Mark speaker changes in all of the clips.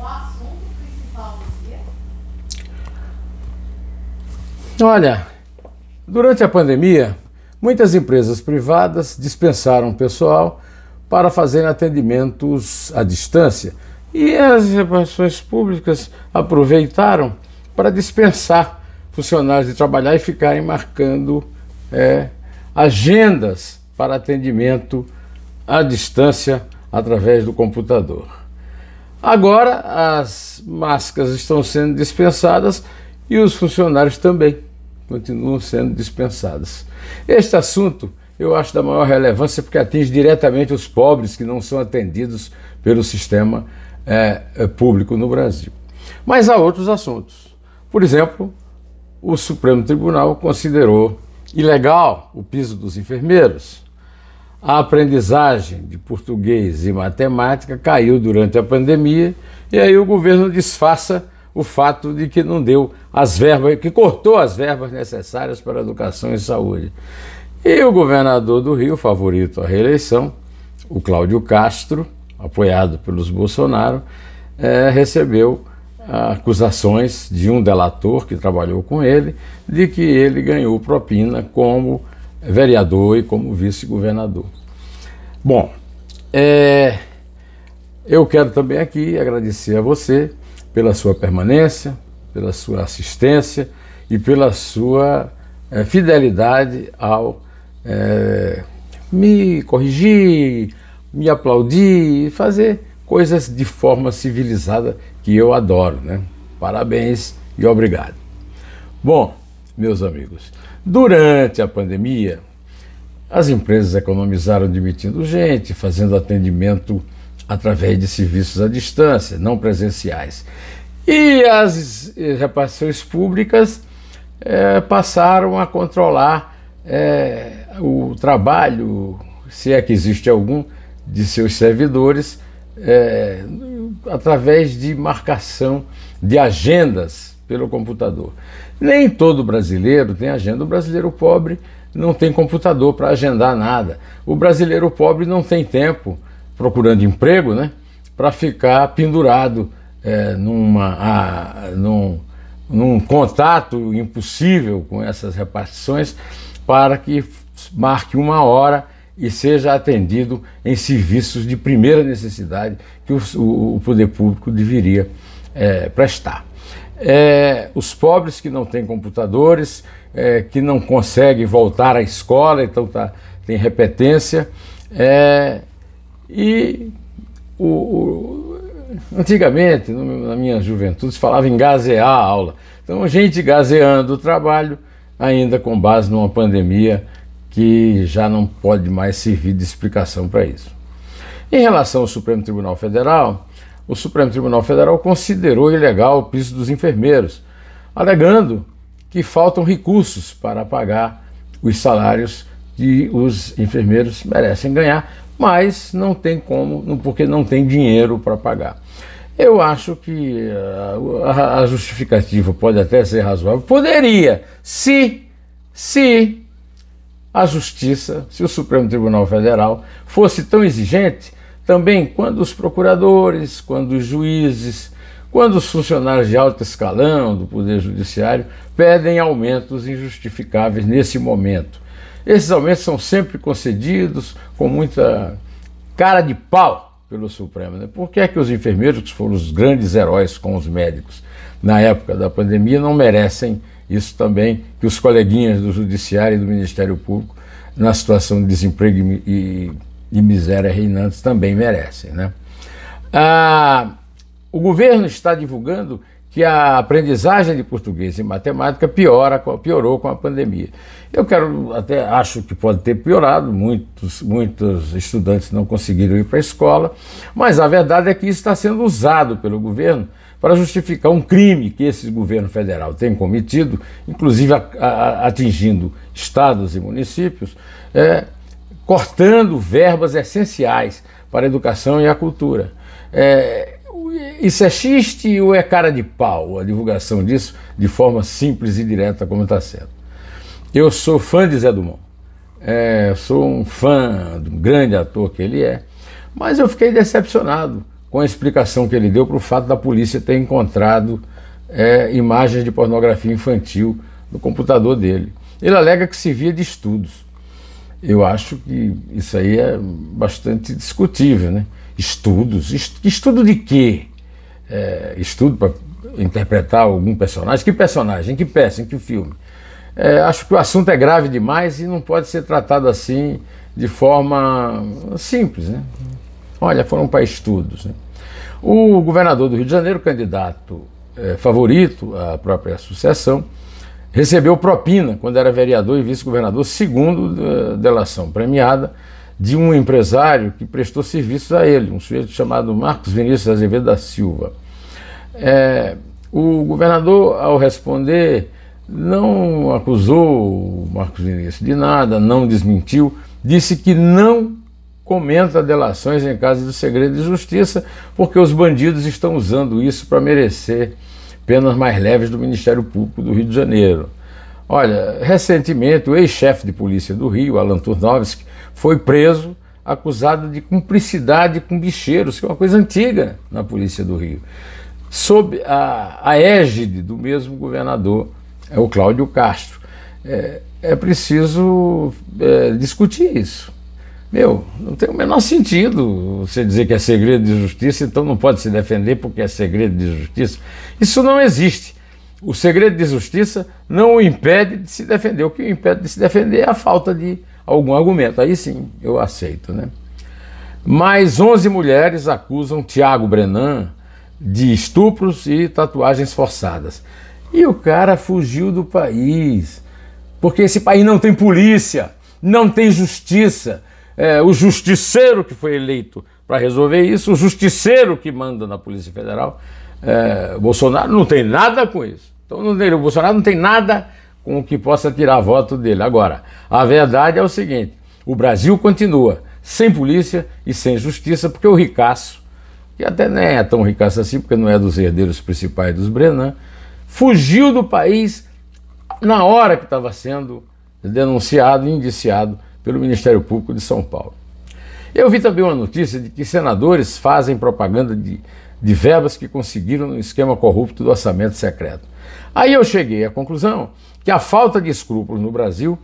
Speaker 1: assunto principal do dia?
Speaker 2: Olha, durante a pandemia, muitas empresas privadas dispensaram pessoal para fazerem atendimentos à distância e as repartições públicas aproveitaram para dispensar funcionários de trabalhar e ficarem marcando agendas para atendimento à distância através do computador. Agora as máscaras estão sendo dispensadas e os funcionários também continuam sendo dispensados. Este assunto eu acho da maior relevância porque atinge diretamente os pobres que não são atendidos pelo sistema público no Brasil. Mas há outros assuntos. Por exemplo, o Supremo Tribunal considerou ilegal o piso dos enfermeiros. A aprendizagem de português e matemática caiu durante a pandemia e aí o governo disfarça o fato de que não deu as verbas, que cortou as verbas necessárias para a educação e saúde. E o governador do Rio, favorito à reeleição, o Cláudio Castro, apoiado pelos Bolsonaro, recebeu acusações de um delator que trabalhou com ele, de que ele ganhou propina como vereador e como vice-governador. Bom, eu quero também aqui agradecer a você pela sua permanência, pela sua assistência e pela sua fidelidade ao me corrigir, me aplaudir, fazer coisas de forma civilizada que eu adoro, né? Parabéns e obrigado. Bom, meus amigos, durante a pandemia, as empresas economizaram demitindo gente, fazendo atendimento através de serviços à distância, não presenciais. E as repartições públicas passaram a controlar o trabalho, se é que existe algum, de seus servidores, através de marcação de agendas pelo computador. Nem todo brasileiro tem agenda. O brasileiro pobre não tem computador para agendar nada. O brasileiro pobre não tem tempo, procurando emprego, né, para ficar pendurado num contato impossível com essas repartições para que marque uma hora e seja atendido em serviços de primeira necessidade que o poder público deveria prestar. Os pobres que não têm computadores, que não conseguem voltar à escola, então tem repetência, antigamente, na minha juventude, se falava em gazear a aula. Então, gente gazeando o trabalho, ainda com base numa pandemia que já não pode mais servir de explicação para isso. Em relação ao Supremo Tribunal Federal, o Supremo Tribunal Federal considerou ilegal o piso dos enfermeiros, alegando que faltam recursos para pagar os salários que os enfermeiros merecem ganhar, mas não tem como, porque não tem dinheiro para pagar. Eu acho que a justificativa pode até ser razoável. Poderia, se a Justiça, se o Supremo Tribunal Federal fosse tão exigente, também quando os procuradores, quando os juízes, quando os funcionários de alto escalão do Poder Judiciário pedem aumentos injustificáveis nesse momento. Esses aumentos são sempre concedidos com muita cara de pau pelo Supremo, né? Por que é que os enfermeiros, que foram os grandes heróis com os médicos na época da pandemia, não merecem isso também, que os coleguinhas do Judiciário e do Ministério Público, na situação de desemprego e miséria reinantes, também merecem, né? O governo está divulgando que a aprendizagem de português e matemática piorou com a pandemia. Eu acho que pode ter piorado, muitos estudantes não conseguiram ir para a escola, mas a verdade é que isso está sendo usado pelo governo para justificar um crime que esse governo federal tem cometido, inclusive atingindo estados e municípios, cortando verbas essenciais para a educação e a cultura. Isso é xiste ou é cara de pau, a divulgação disso de forma simples e direta como está sendo? Eu sou fã de Zé Dumont, sou um fã do grande ator que ele é, mas eu fiquei decepcionado com a explicação que ele deu para o fato da polícia ter encontrado imagens de pornografia infantil no computador dele. Ele alega que se via de estudos. Eu acho que isso aí é bastante discutível, né? Estudos? Estudo de quê? Estudo para interpretar algum personagem? Que personagem? Em que peça? Em que filme? Acho que o assunto é grave demais e não pode ser tratado assim de forma simples, né? Olha, foram para estudos, né? O governador do Rio de Janeiro, candidato favorito à própria associação, recebeu propina quando era vereador e vice-governador, segundo delação premiada de um empresário que prestou serviços a ele, um sujeito chamado Marcos Vinícius Azevedo da Silva. O governador, ao responder, não acusou o Marcos Vinícius de nada, não desmentiu, disse que não comenta delações em caso de segredo de justiça, porque os bandidos estão usando isso para merecer penas mais leves do Ministério Público do Rio de Janeiro. Olha, recentemente o ex-chefe de polícia do Rio, Alan Turnovski, foi preso acusado de cumplicidade com bicheiros, que é uma coisa antiga na polícia do Rio, sob a égide do mesmo governador, o Cláudio Castro. É preciso discutir isso. Não tem o menor sentido você dizer que é segredo de justiça, então não pode se defender porque é segredo de justiça. Isso não existe. O segredo de justiça não o impede de se defender. O que o impede de se defender é a falta de algum argumento. Aí sim, eu aceito, né? Mais 11 mulheres acusam Tiago Brenan de estupros e tatuagens forçadas. E o cara fugiu do país, porque esse país não tem polícia, não tem justiça. O justiceiro que foi eleito para resolver isso, o justiceiro que manda na Polícia Federal, Bolsonaro não tem nada com isso. Então o Bolsonaro não tem nada com o que possa tirar voto dele. Agora, a verdade é o seguinte: o Brasil continua sem polícia e sem justiça, porque o ricaço, que até nem é tão ricaço assim, porque não é dos herdeiros principais dos Brenan, fugiu do país na hora que estava sendo denunciado e indiciado pelo Ministério Público de São Paulo. Eu vi também uma notícia de que senadores fazem propaganda de verbas que conseguiram no esquema corrupto do orçamento secreto. Aí eu cheguei à conclusão que a falta de escrúpulos no Brasil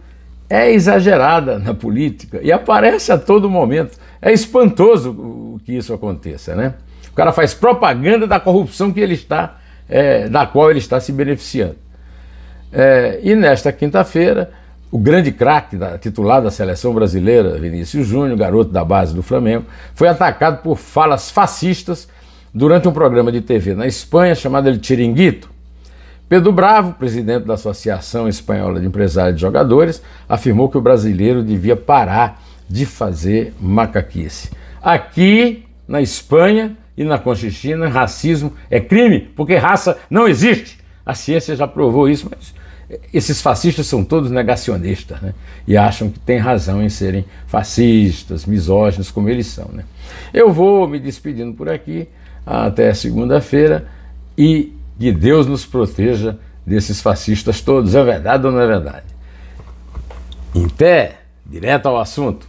Speaker 2: é exagerada na política e aparece a todo momento. É espantoso que isso aconteça, né? O cara faz propaganda da corrupção que ele está, da qual ele está se beneficiando. E nesta quinta-feira, o grande craque titular da seleção brasileira, Vinícius Júnior, garoto da base do Flamengo, foi atacado por falas fascistas durante um programa de TV na Espanha chamado El Chiringuito. Pedro Bravo, presidente da Associação Espanhola de Empresários de Jogadores, afirmou que o brasileiro devia parar de fazer macaquice. Aqui, na Espanha e na Conchinchina, racismo é crime, porque raça não existe. A ciência já provou isso, mas esses fascistas são todos negacionistas, né? E acham que tem razão em serem fascistas, misóginos, como eles são, né? Eu vou me despedindo por aqui, até segunda-feira, e que Deus nos proteja desses fascistas todos. É verdade ou não é verdade? Em pé, direto ao assunto.